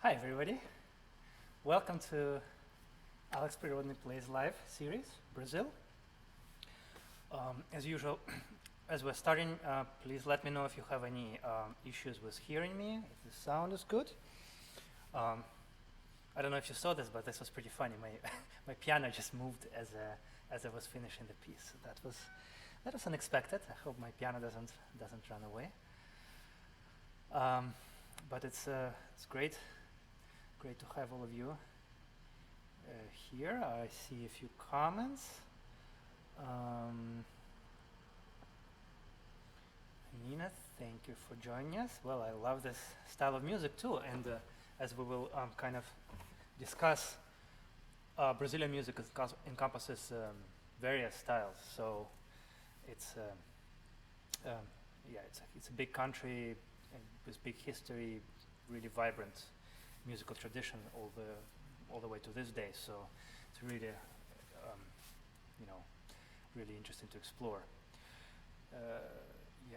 Hi everybody, welcome to Alex Pryrodny Plays Live series, Brazil. As usual, as we're starting, please let me know if you have any issues with hearing me, if the sound is good. I don't know if you saw this, but this was pretty funny. My piano just moved as I was finishing the piece. So that was unexpected. I hope my piano doesn't run away. But it's great to have all of you here. I see a few comments. Nina, thank you for joining us. Well, I love this style of music too, and as we will kind of discuss, Brazilian music encompasses various styles. So it's it's a big country and with big history, really vibrant musical tradition all the way to this day. So it's really really interesting to explore.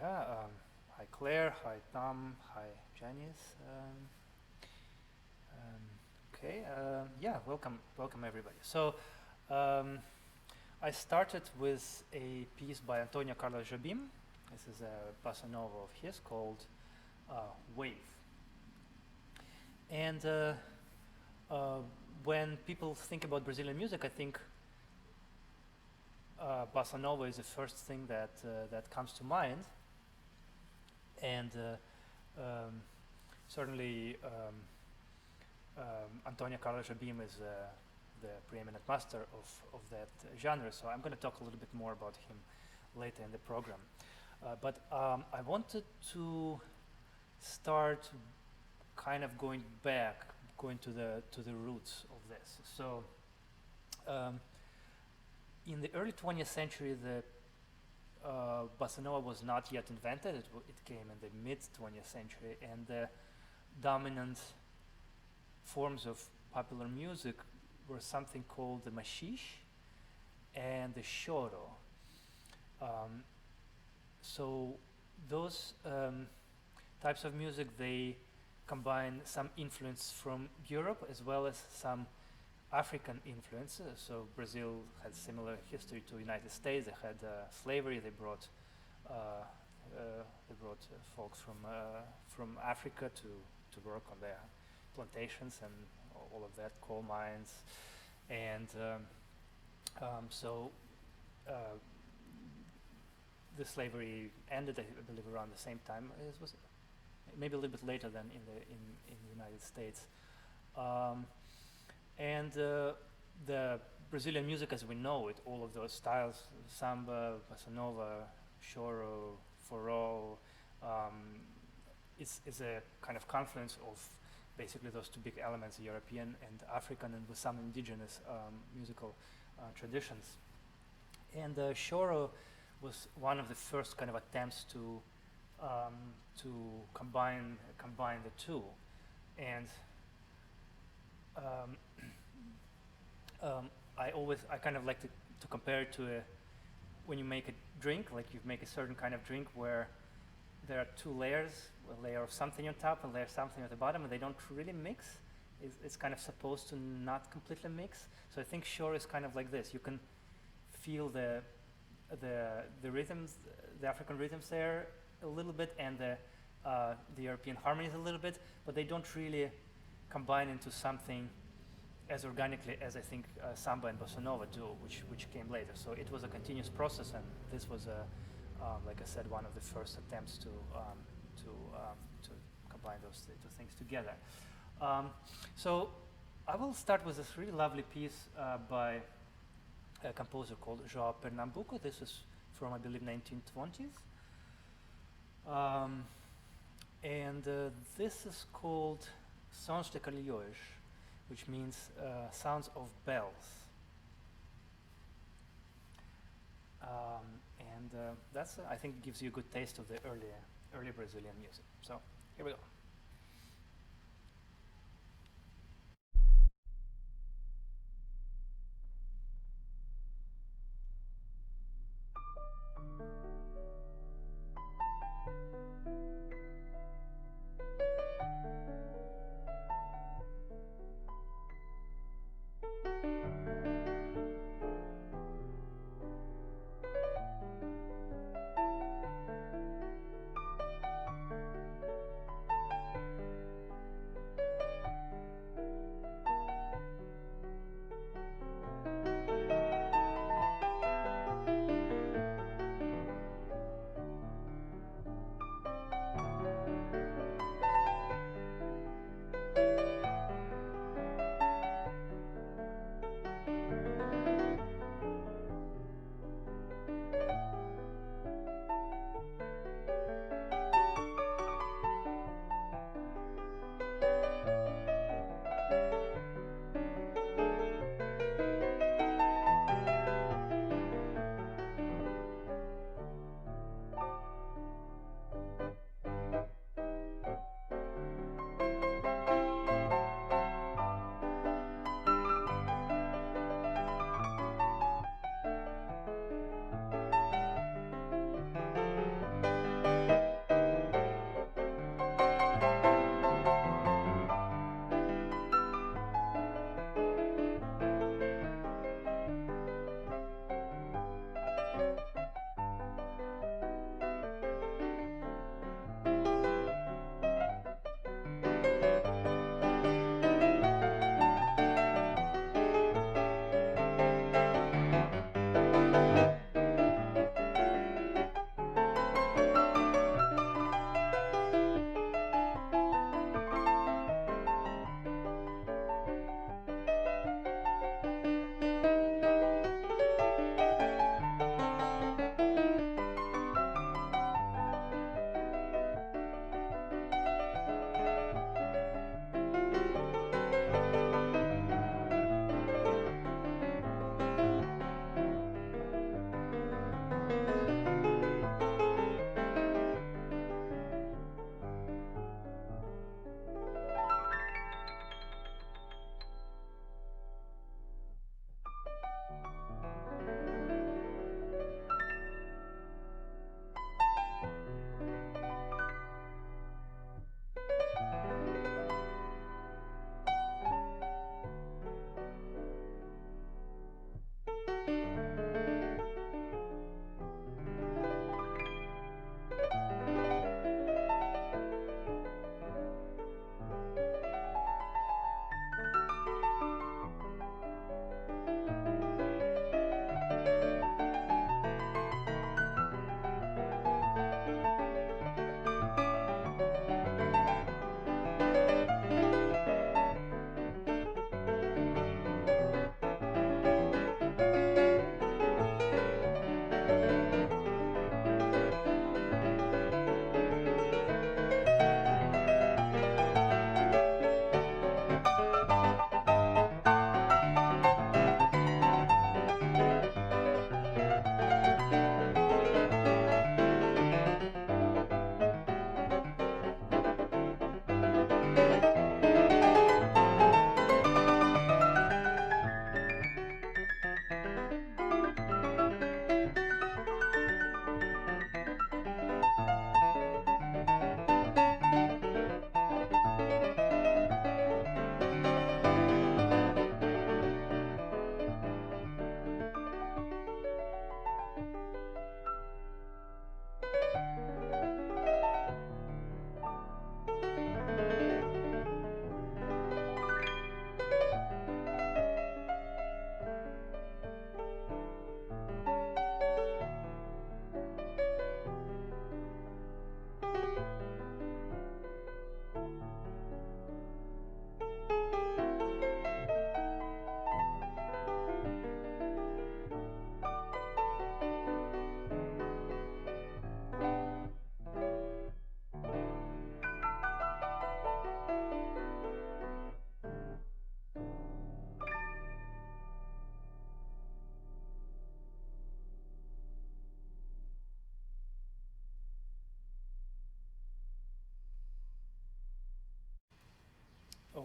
Hi Claire, hi Tom, hi Janice. Welcome everybody. So I started with a piece by Antonio Carlos Jobim. This is a bossa nova of his called Wave. And when people think about Brazilian music, I think bossa nova is the first thing that comes to mind. And certainly Antonio Carlos Jobim is the preeminent master of that genre. So I'm going to talk a little bit more about him later in the program. But I wanted to start kind of going to the roots of this. So in the early 20th century, the bossa nova was not yet invented. It came in the mid 20th century, and the dominant forms of popular music were something called the machixe and the choro. So those types of music, they combine some influence from Europe as well as some African influences. So Brazil had similar history to the United States. They had slavery. They brought folks from Africa to work on their plantations and all of that, coal mines, and the slavery ended, I believe, around the same time. It was maybe a little bit later than in the United States. And the Brazilian music as we know it, all of those styles, samba, bossa nova, choro, forró, is a kind of confluence of basically those two big elements, European and African, and with some indigenous musical traditions. And choro was one of the first kind of attempts to combine the two, and I kind of like to compare it to when you make a drink, like you make a certain kind of drink where there are two layers, a layer of something on top and a layer of something at the bottom, and they don't really mix. It's kind of supposed to not completely mix. So I think choro is kind of like this. You can feel the rhythms, the African rhythms there a little bit, and the European harmonies a little bit, but they don't really combine into something as organically as I think samba and bossa nova do, which came later. So it was a continuous process, and this was like I said, one of the first attempts to combine those two things together. So I will start with this really lovely piece by a composer called João Pernambuco. This is from, I believe, 1920s. And this is called Sons de Carrilhões, which means sounds of bells. And that's, I think, gives you a good taste of the early Brazilian music. So here we go.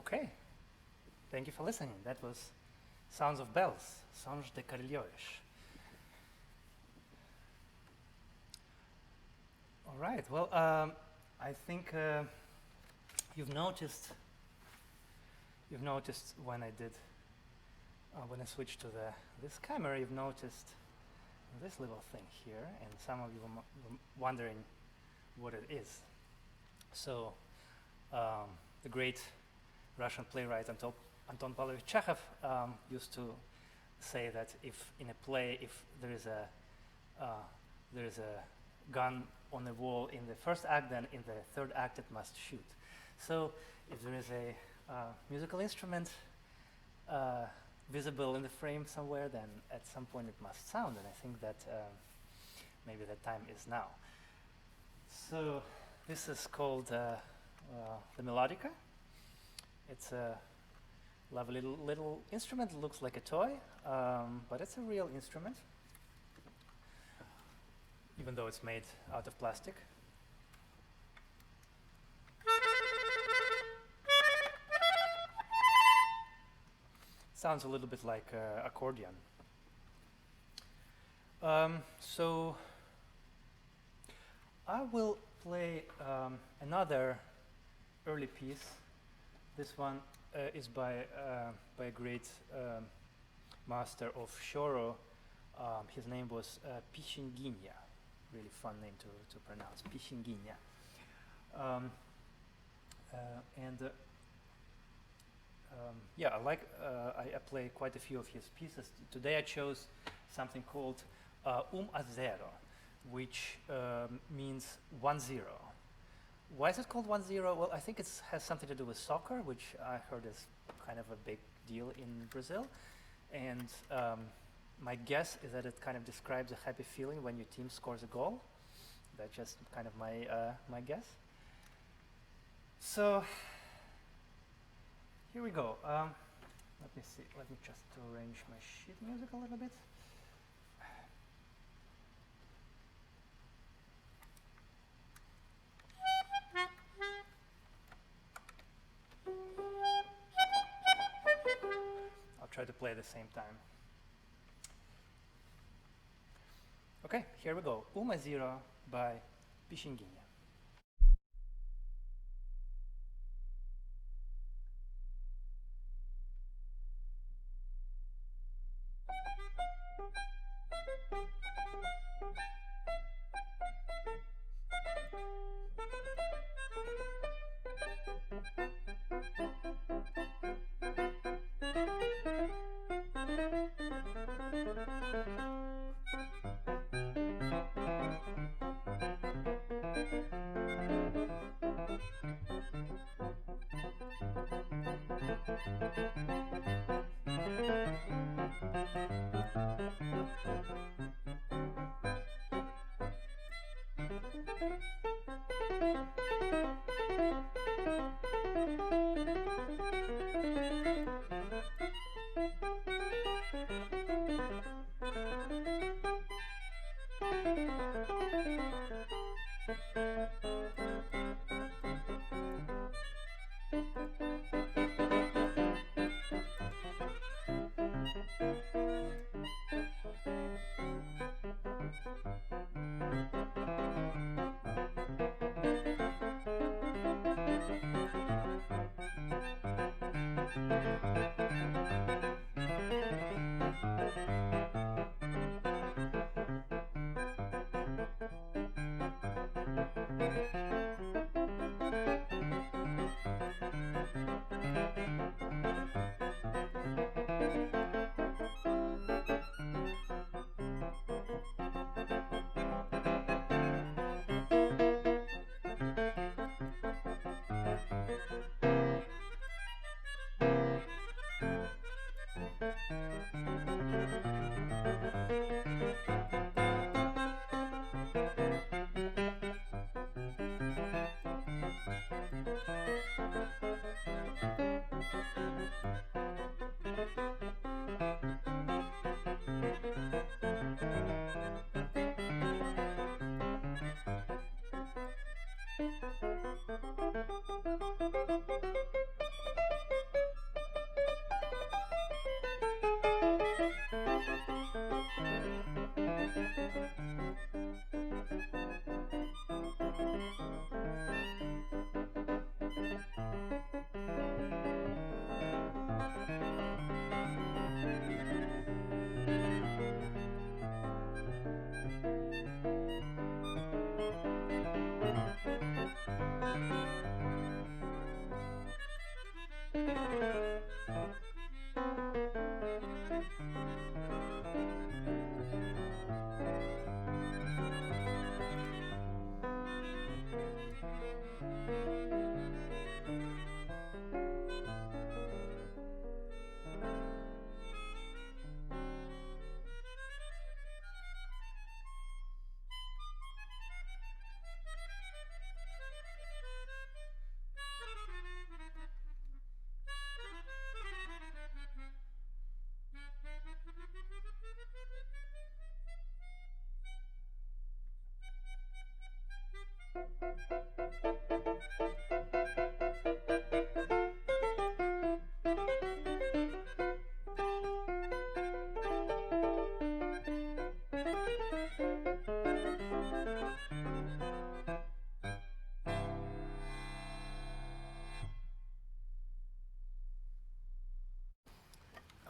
Okay, thank you for listening. That was Sounds of Bells, Songe de Carilleues. All right, well, I think you've noticed when I did, when I switched to this camera, you've noticed this little thing here, and some of you were wondering what it is. So, the great Russian playwright Anton Pavlovich Chekhov used to say that if in a play, if there is a gun on the wall in the first act, then in the third act it must shoot. So if there is a musical instrument visible in the frame somewhere, then at some point it must sound, and I think that maybe the time is now. So this is called the melodica. It's a lovely little instrument. It looks like a toy, but it's a real instrument, even though it's made out of plastic. Sounds a little bit like accordion. So I will play another early piece. This one is by a great master of Shoro. His name was Pishinginya. Really fun name to pronounce, Pishinginya. Yeah, I play quite a few of his pieces. Today I chose something called a zero, which means 1-0. Why is it called 1-0? Well, I think it has something to do with soccer, which I heard is kind of a big deal in Brazil. And my guess is that it kind of describes a happy feeling when your team scores a goal. That's just kind of my guess. So here we go. Let me see. Let me just arrange my sheet music a little bit. I'll try to play at the same time. Okay, here we go. 1-0 by Pishinginya.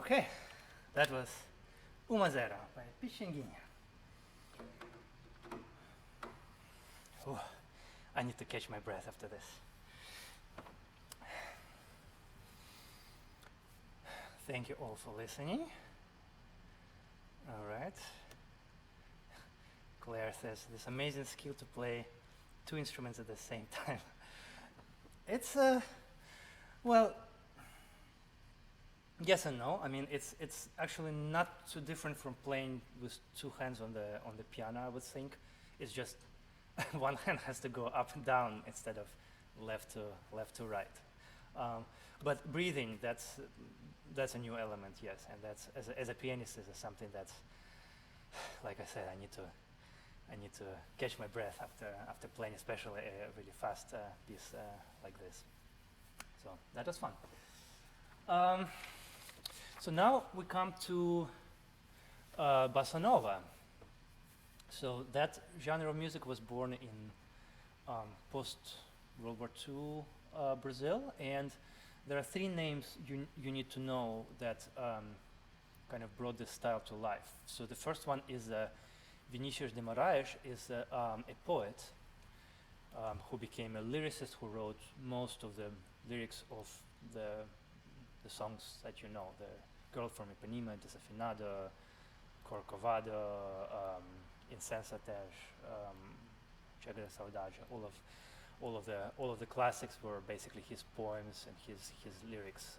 Okay, that was Uma Zero by Pichinguinha. Oh, I need to catch my breath after this. Thank you all for listening. All right. Claire says this amazing skill to play two instruments at the same time. It's well, yes and no. I mean, it's actually not too different from playing with two hands on the piano. I would think it's just one hand has to go up and down instead of left to right. But breathing, that's a new element, yes, and that's as a pianist is something that's, like I said, I need to catch my breath after playing, especially a really fast piece like this. So that was fun. So now we come to bossa nova. So that genre of music was born in post World War II Brazil, and there are three names you need to know that kind of brought this style to life. So the first one is Vinicius de Moraes, is a poet who became a lyricist, who wrote most of the lyrics of the songs that you know, the Girl from Ipanema, Desafinado, Corcovado, Insensatez, Chega da Saudade, all of the classics were basically his poems and his lyrics.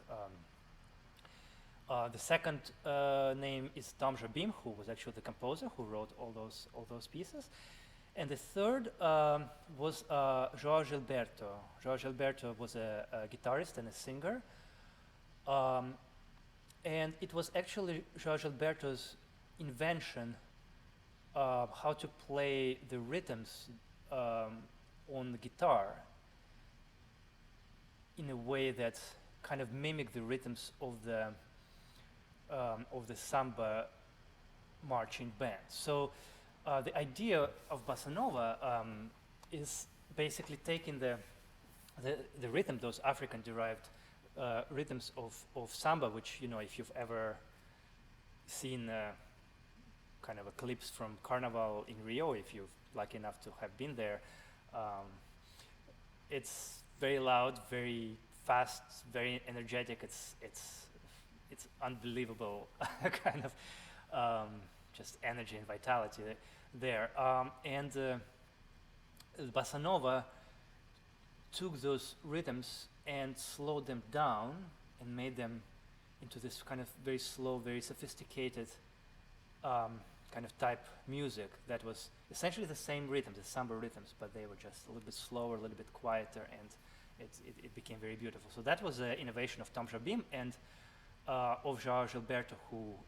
The second name is Tom Jobim, who was actually the composer who wrote all those pieces. And the third was João Gilberto. João Gilberto was a guitarist and a singer. And it was actually João Gilberto's invention how to play the rhythms on the guitar in a way that kind of mimic the rhythms of the samba marching band. So the idea of bossa nova is basically taking the rhythm, those African-derived rhythms of samba, which, you know, if you've ever seen kind of a clips from Carnival in Rio, if you're lucky enough to have been there, it's very loud, very fast, very energetic. It's unbelievable kind of just energy and vitality there. And bossa nova took those rhythms and slowed them down and made them into this kind of very slow, very sophisticated kind of type music that was essentially the same rhythms, the samba rhythms, but they were just a little bit slower, a little bit quieter, and it became very beautiful. So that was an innovation of Tom Jobim and of João Gilberto, who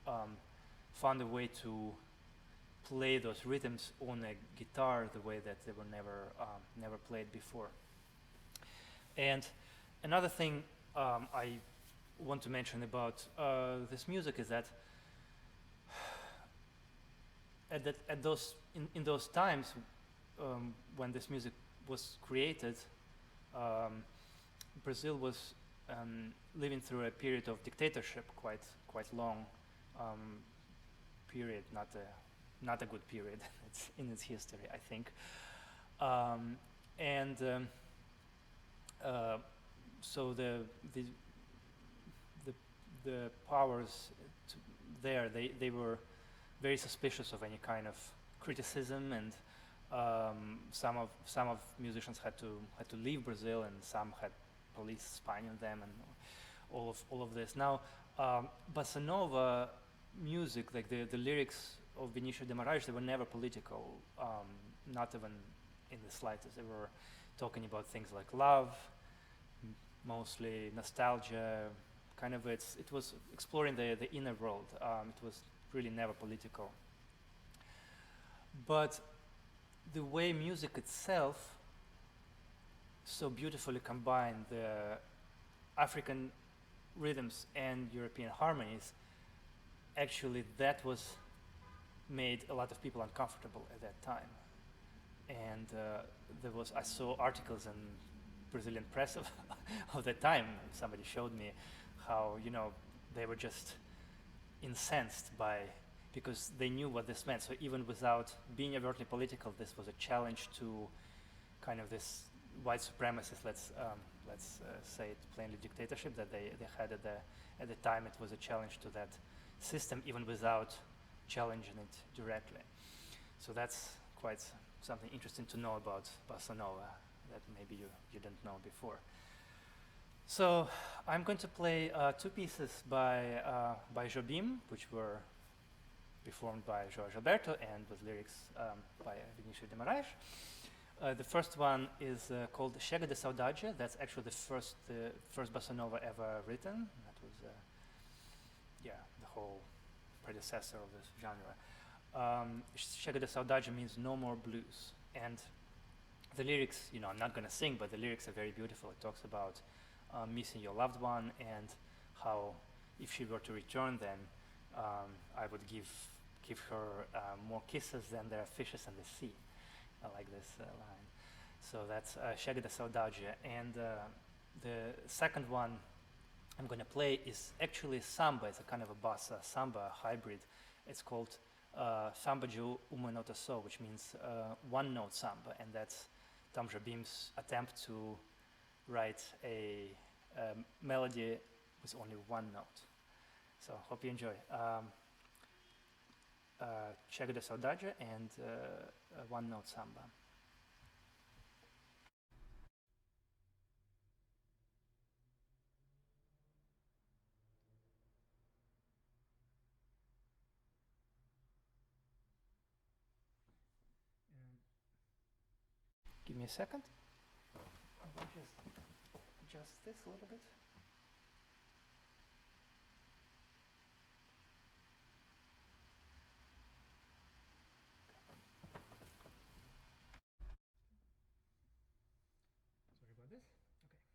found a way to play those rhythms on a guitar the way that they were never played before. And another thing I want to mention about this music is that in those times when this music was created, Brazil was living through a period of dictatorship, quite long period, not a good period in its history, I think. So the powers, there, they were very suspicious of any kind of criticism, and some of musicians had to leave Brazil, and some had police spying on them, and all of this. Now, bossa nova music, like the lyrics of Vinicius de Moraes, they were never political, not even in the slightest. They were talking about things like love, mostly nostalgia, kind of it was exploring the inner world. It was really never political. But the way music itself so beautifully combined the African rhythms and European harmonies, actually that was made a lot of people uncomfortable at that time. And I saw articles in Brazilian press of that time. Somebody showed me how, they were just incensed because they knew what this meant. So even without being overtly political, this was a challenge to kind of this white supremacist, let's say it plainly, dictatorship that they had at the time. It was a challenge to that system, even without challenging it directly. So that's quite something interesting to know about bossa nova that maybe you didn't know before. So I'm going to play two pieces by Jobim, which were performed by Jorge Alberto and with lyrics by Vinicius de Moraes. The first one is called Chega de Saudade. That's actually the first bossa nova ever written. That was the whole predecessor of this genre. Chega de Saudade means no more blues. And the lyrics, I'm not going to sing, but the lyrics are very beautiful. It talks about missing your loved one, and how if she were to return, then I would give her more kisses than there are fishes in the sea. I like this line. So that's Chega de Saudade. And the second one I'm going to play is actually samba. It's a kind of a bossa samba hybrid. It's called Samba de uma nota só, which means one-note samba, and that's Tom Jobim's attempt to write a melody with only one note. So hope you enjoy. Chega de Saudade and one-note samba. Give me a second. I'll just adjust this a little bit. Sorry about this. Okay.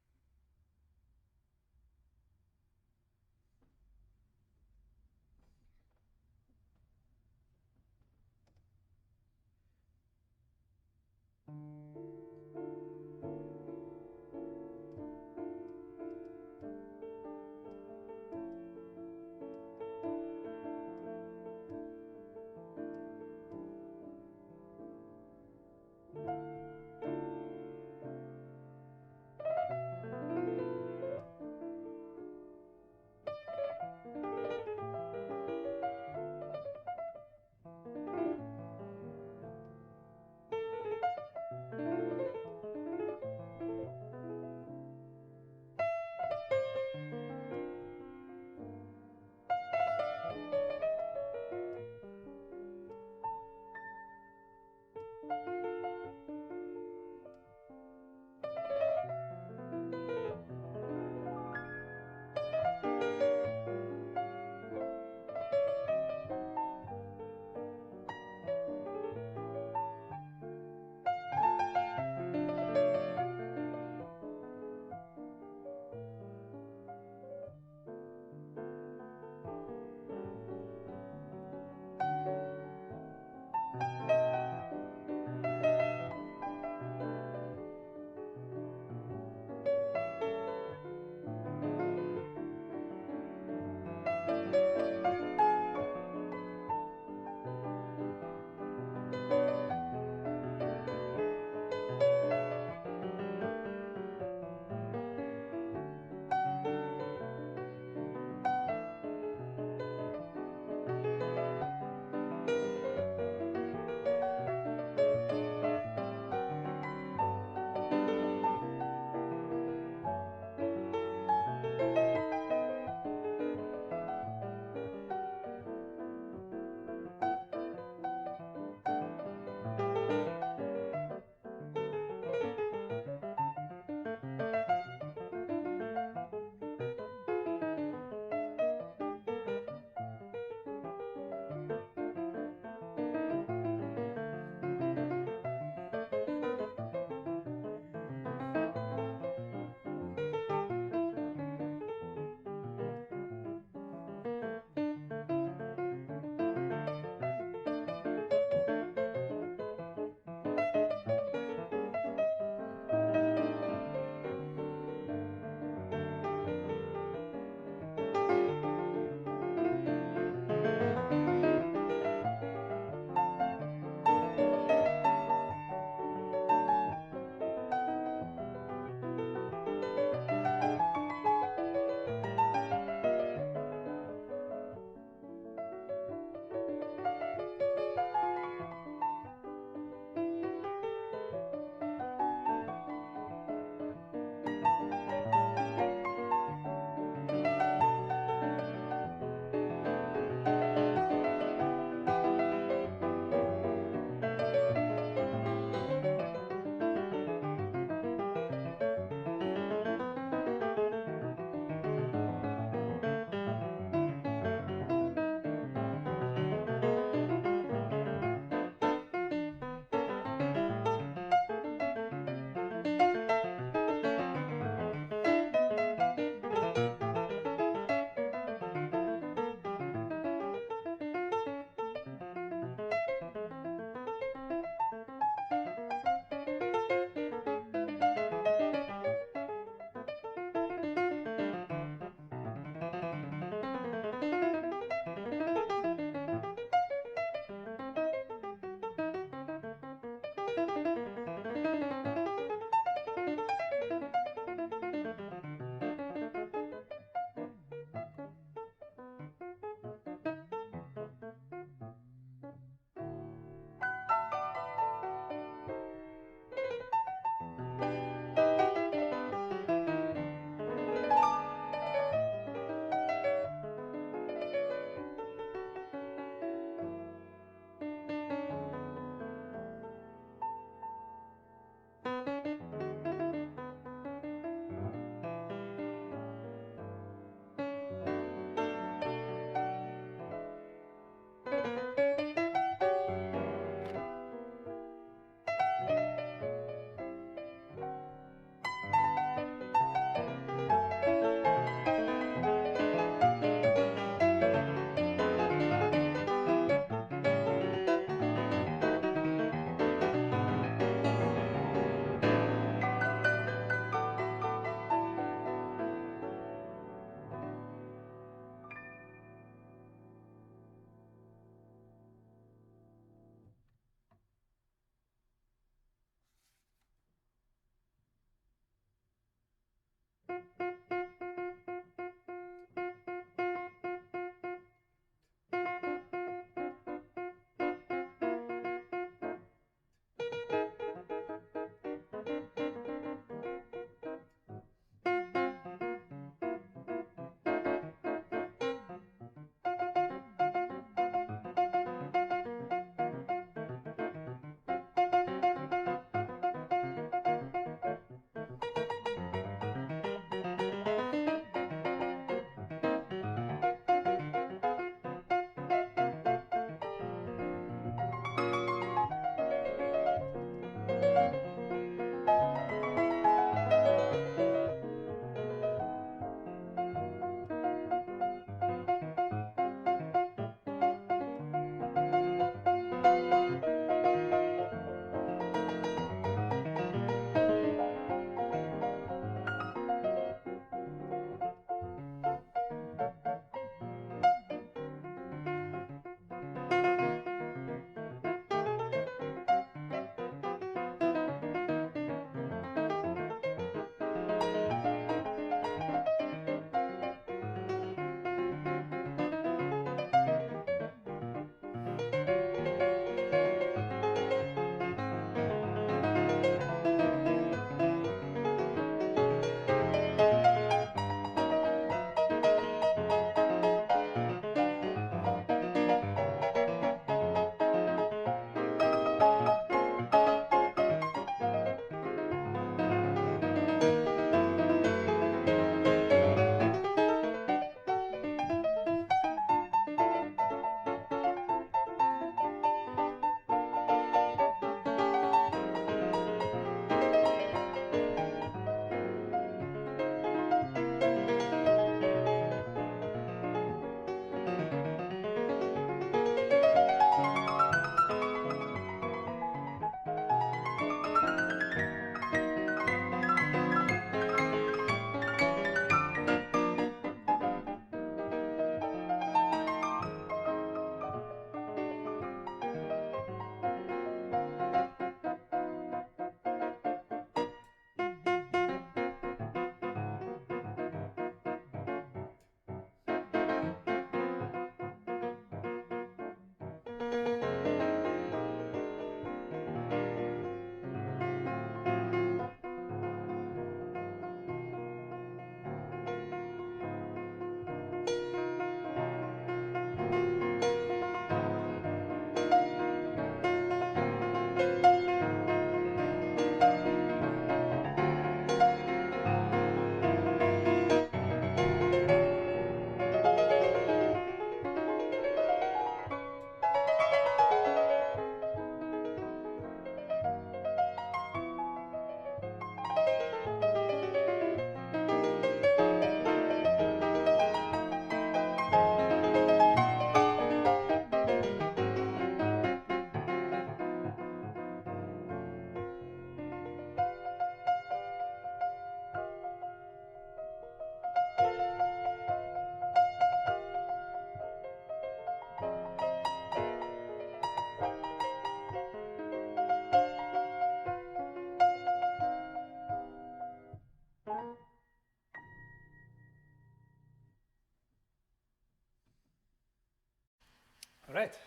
All right.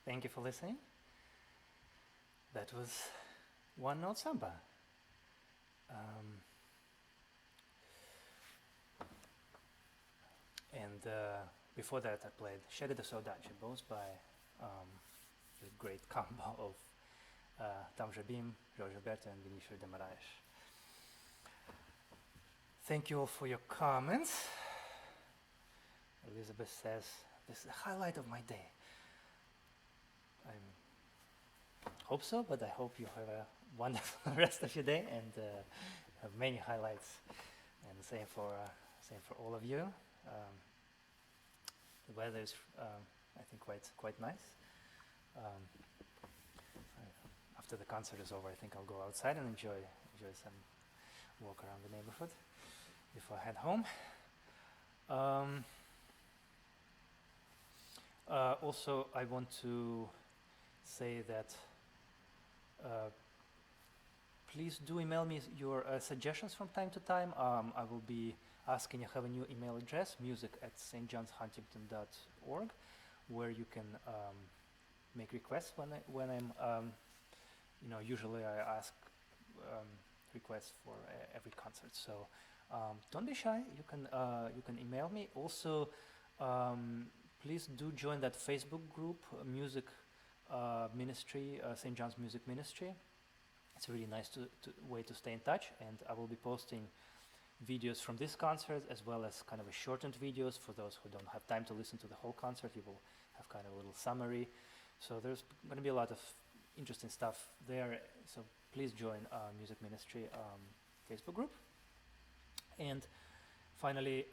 Thank you for listening. That was One Note Samba. And before that, I played Chega da Saudade, both by the great combo of Tom Jobim, Jorge Alberto, and Vinicius de Moraes. Thank you all for your comments. Elizabeth says, this is the highlight of my day. I hope so, but I hope you have a wonderful rest of your day and have many highlights. And same for all of you. The weather is, I think, quite nice. After the concert is over, I think I'll go outside and enjoy some walk around the neighborhood before I head home. Also, I want to say that please do email me your suggestions from time to time. I will be asking. I have a new email address, music@stjohnshuntington.org, where you can make requests when I'm usually I ask requests for every concert. So don't be shy. You can email me. Also, please do join that Facebook group, music ministry, St. John's Music Ministry. It's a really nice way to stay in touch, and I will be posting videos from this concert as well as kind of a shortened videos for those who don't have time to listen to the whole concert. You will have kind of a little summary. So there's going to be a lot of interesting stuff there. So please join Music Ministry Facebook group. And finally,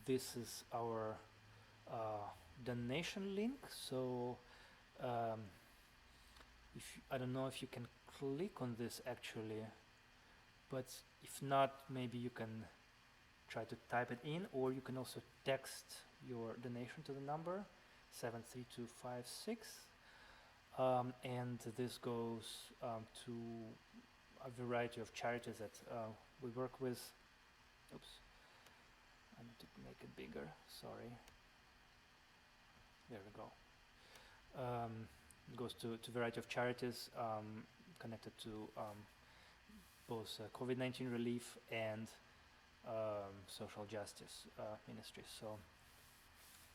this is our donation link. So I don't know if you can click on this actually, but if not, maybe you can try to type it in, or you can also text your donation to the number 73256, and this goes to a variety of charities that we work with. Oops, I need to make it bigger, sorry. There we go. It goes to a variety of charities connected to both COVID-19 relief and social justice ministries. So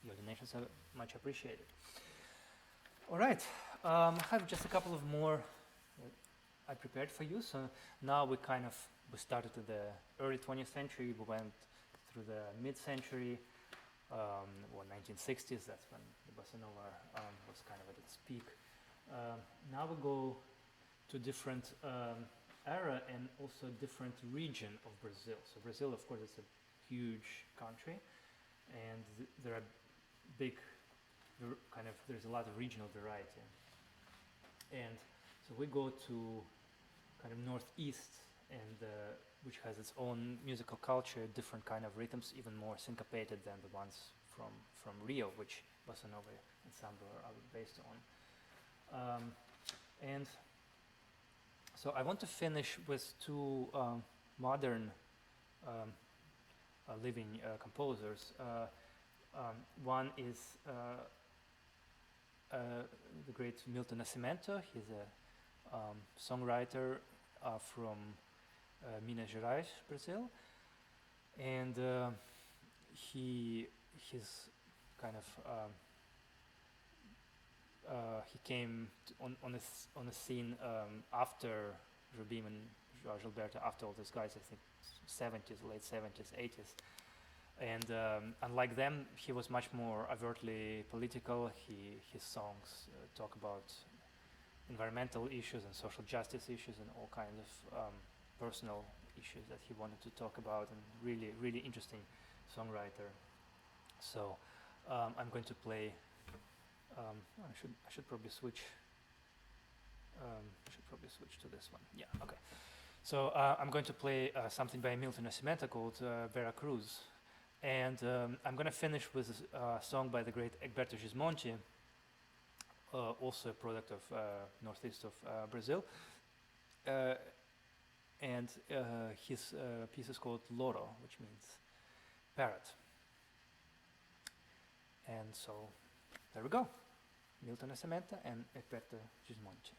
your donations are much appreciated. All right, I have just a couple of more I prepared for you. So now we started in the early 20th century. We went through the mid-century, or 1960s. That's when the bossa nova was kind of at its peak. Now we go to different era and also different region of Brazil. So Brazil, of course, is a huge country, and there are there's a lot of regional variety. And so we go to kind of northeast, and which has its own musical culture, different kind of rhythms, even more syncopated than the ones from Rio, which bossa nova and samba are based on. And so I want to finish with two modern living composers. One is the great Milton Nascimento. He's a songwriter from Minas Gerais, Brazil, and he's kind of he came on the scene after Jobim and Jorge Gilberto, after all these guys, I think 70s, late 70s, 80s. And unlike them, he was much more overtly political. His songs talk about environmental issues and social justice issues and all kinds of personal issues that he wanted to talk about, and really, really interesting songwriter. So I'm going to play. I should probably switch. To this one. Yeah. Okay. So I'm going to play something by Milton Nascimento called Vera Cruz, and I'm going to finish with a song by the great Egberto Gismonti, also a product of northeast of Brazil, and his piece is called Loro, which means parrot. And so there we go, Milton Nascimento and Egberto Gismonti.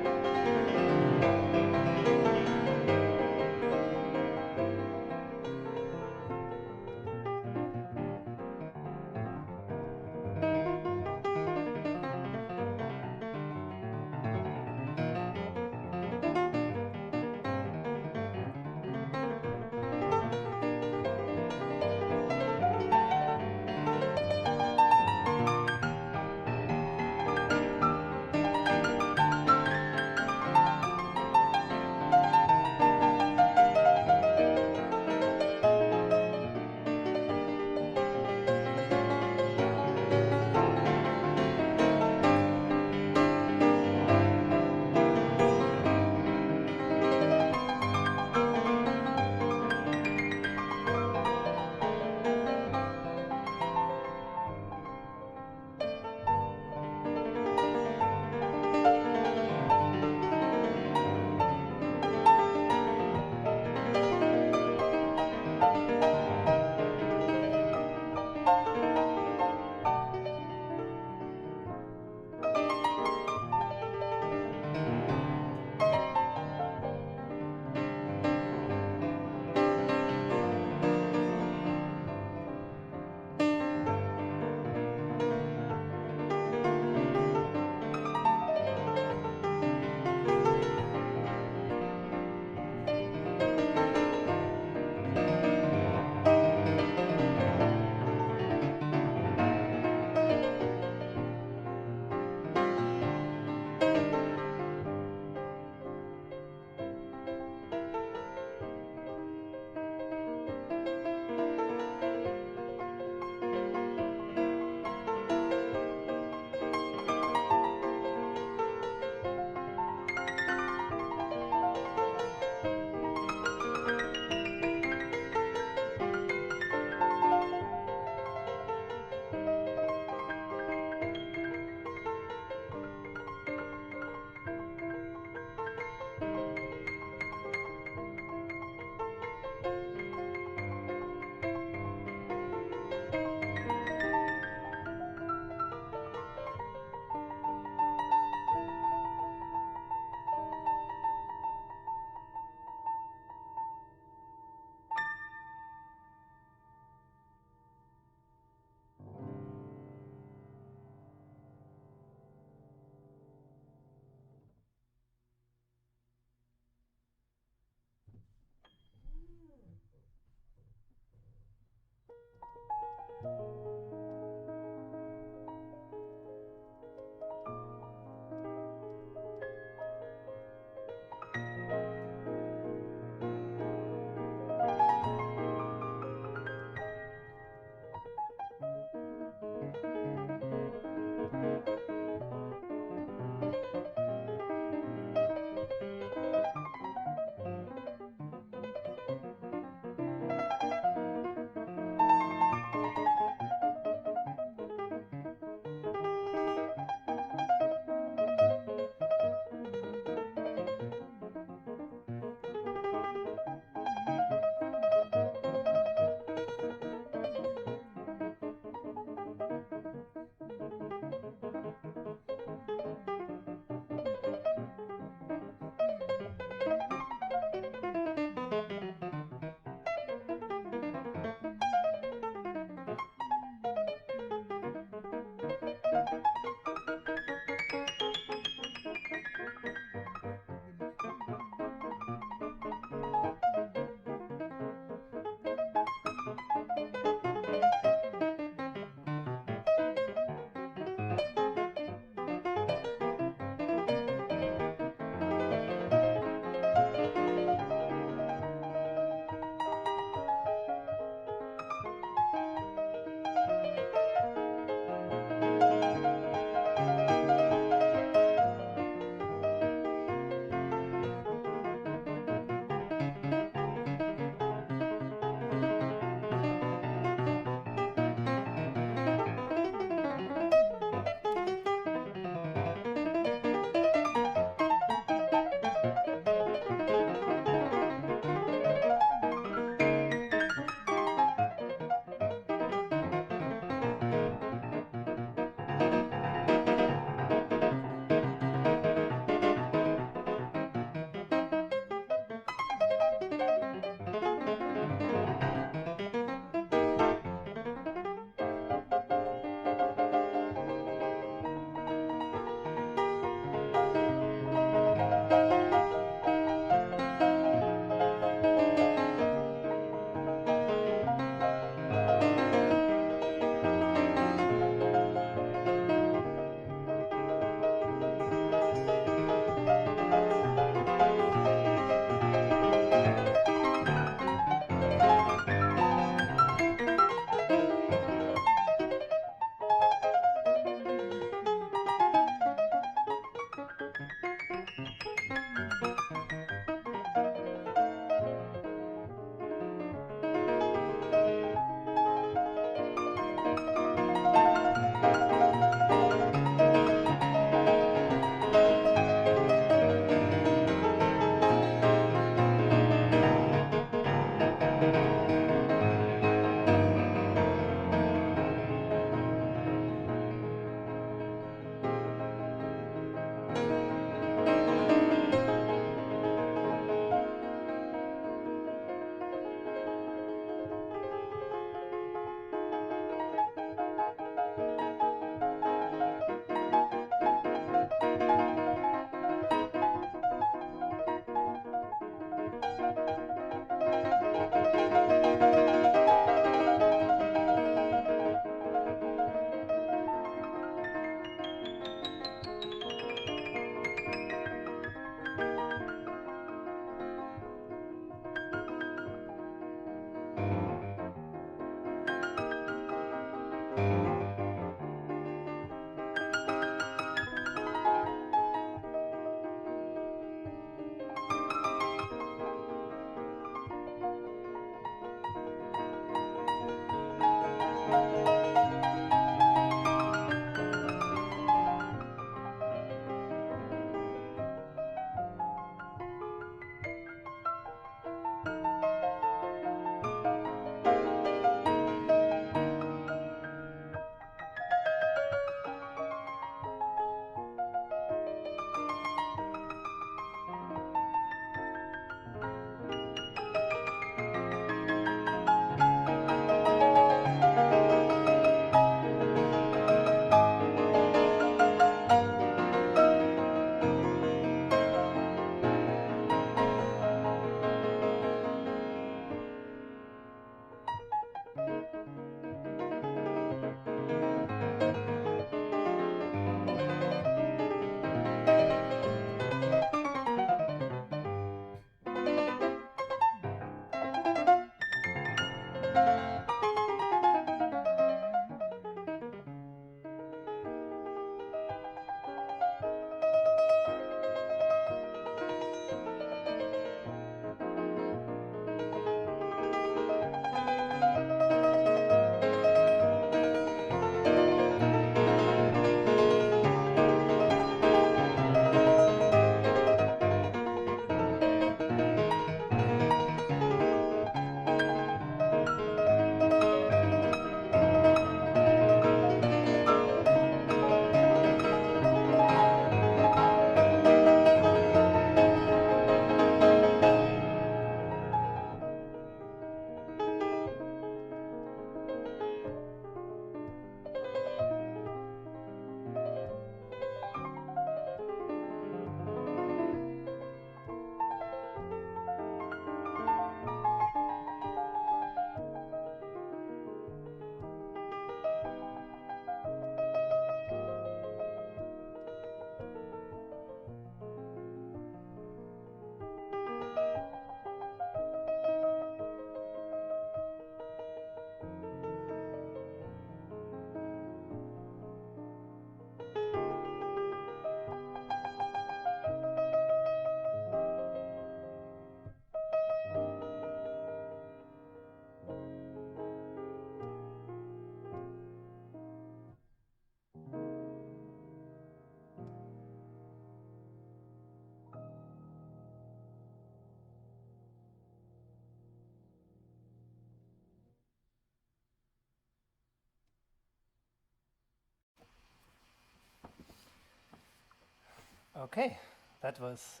Okay, that was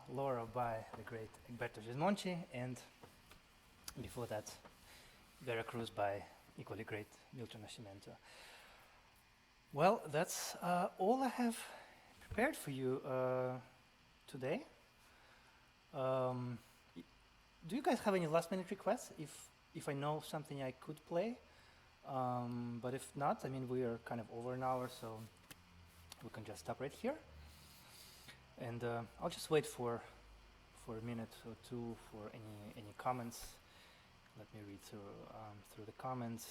Laura by the great Egberto Gismonti, and before that, Veracruz by equally great Milton Nascimento. Well, that's all I have prepared for you today. Do you guys have any last-minute requests? If I know something I could play, but if not, I mean we are kind of over an hour, so we can just stop right here. And I'll just wait for a minute or two for any comments. Let me read through the comments.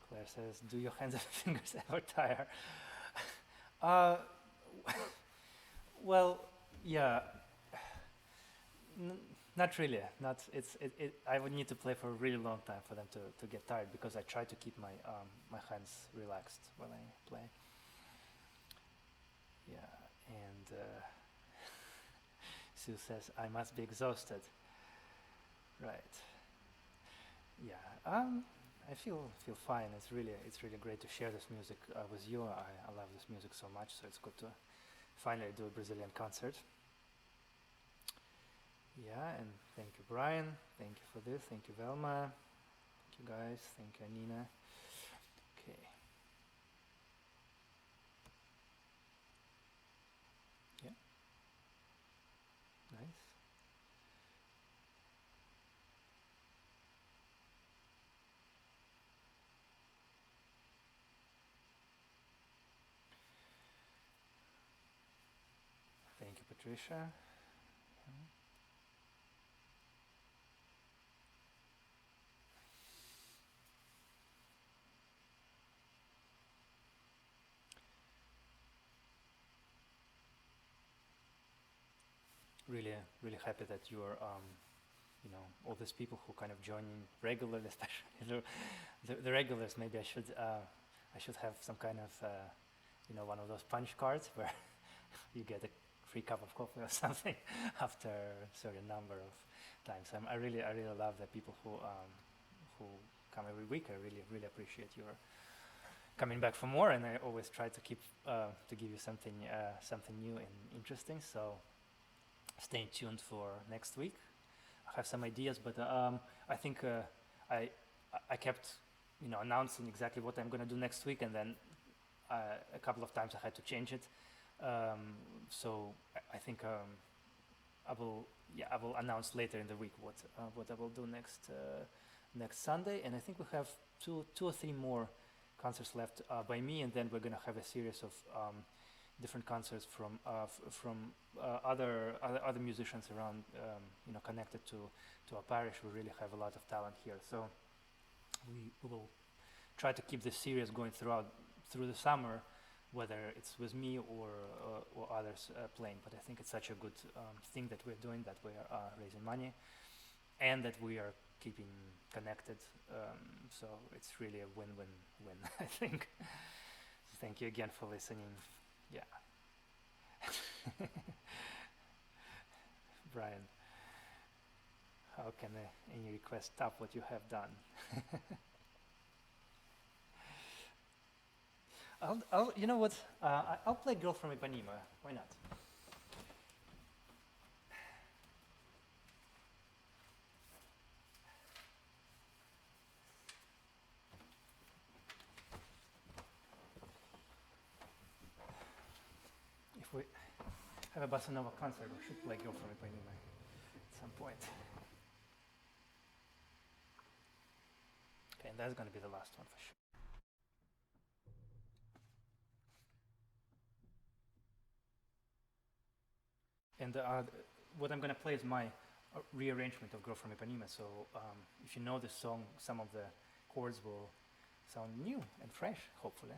Claire says, "Do your hands and fingers ever tire?" Well, yeah. Not really. Not. I would need to play for a really long time for them to get tired because I try to keep my my hands relaxed while I play. Yeah, and Sue says I must be exhausted. Right. Yeah. I feel fine. It's really great to share this music with you. I love this music so much, so it's good to finally do a Brazilian concert. Yeah, and thank you, Brian. Thank you for this. Thank you, Velma. Thank you, guys. Thank you, Anina. Okay. Yeah. Nice. Thank you, Patricia. Yeah. Really happy that you are, all these people who kind of join in regularly, especially the regulars. Maybe I should have some kind of, one of those punch cards where you get a free cup of coffee or something after a certain number of times. I really love the people who come every week. I really appreciate your coming back for more, and I always try to keep to give you something new and interesting. So stay tuned for next week. I have some ideas, but I think I I kept announcing exactly what I'm going to do next week, and then a couple of times I had to change it. So I think I will announce later in the week what I will do next Sunday, and I think we have two or three more concerts left by me, and then we're gonna have a series of different concerts from other musicians around, connected to our parish. We really have a lot of talent here, so we will try to keep this series going through the summer, whether it's with me or others playing. But I think it's such a good thing that we're doing, that we are raising money, and that we are keeping connected. So it's really a win-win-win, I think. Thank you again for listening. Yeah. Brian, how can any request top what you have done? You know what? I'll play Girl from Ipanema. Why not? If we have a bossa nova concert, we should play Girl from Ipanema at some point. Okay, and that's going to be the last one for sure. And what I'm going to play is my rearrangement of Girl from Ipanema. So if you know the song, some of the chords will sound new and fresh, hopefully.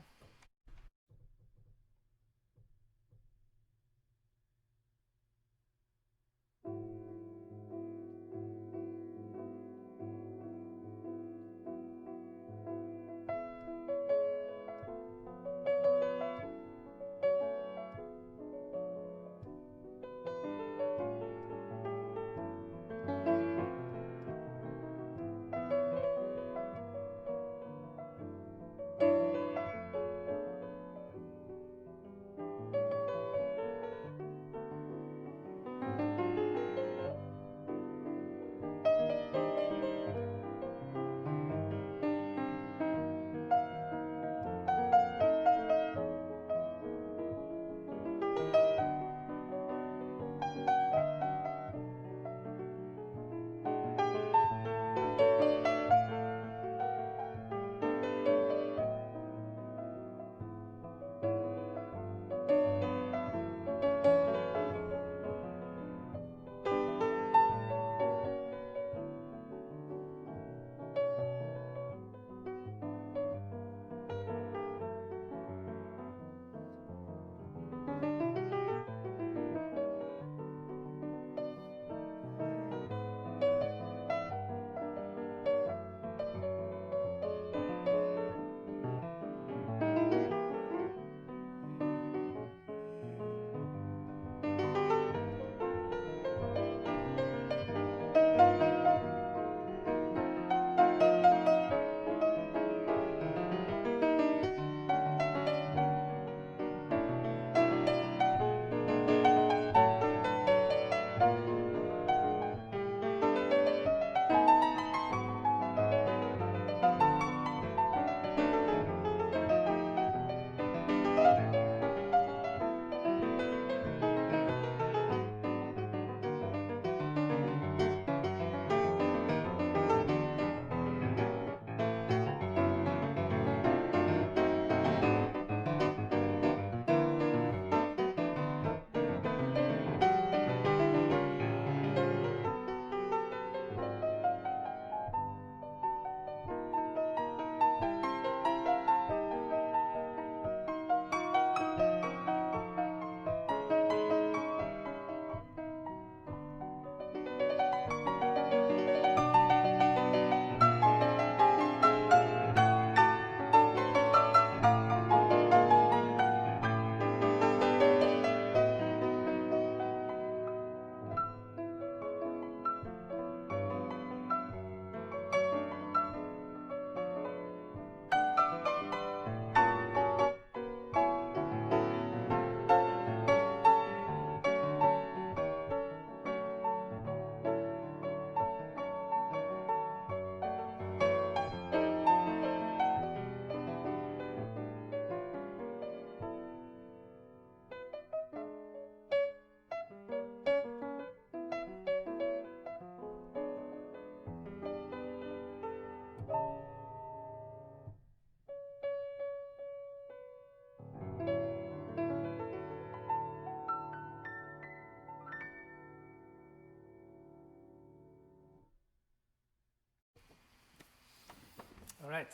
All right.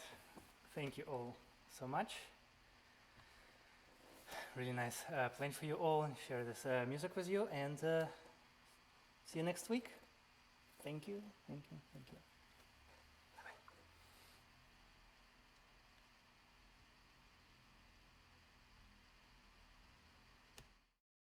Thank you all so much. Really nice playing for you all and share this music with you, and see you next week. Thank you, thank you, thank you.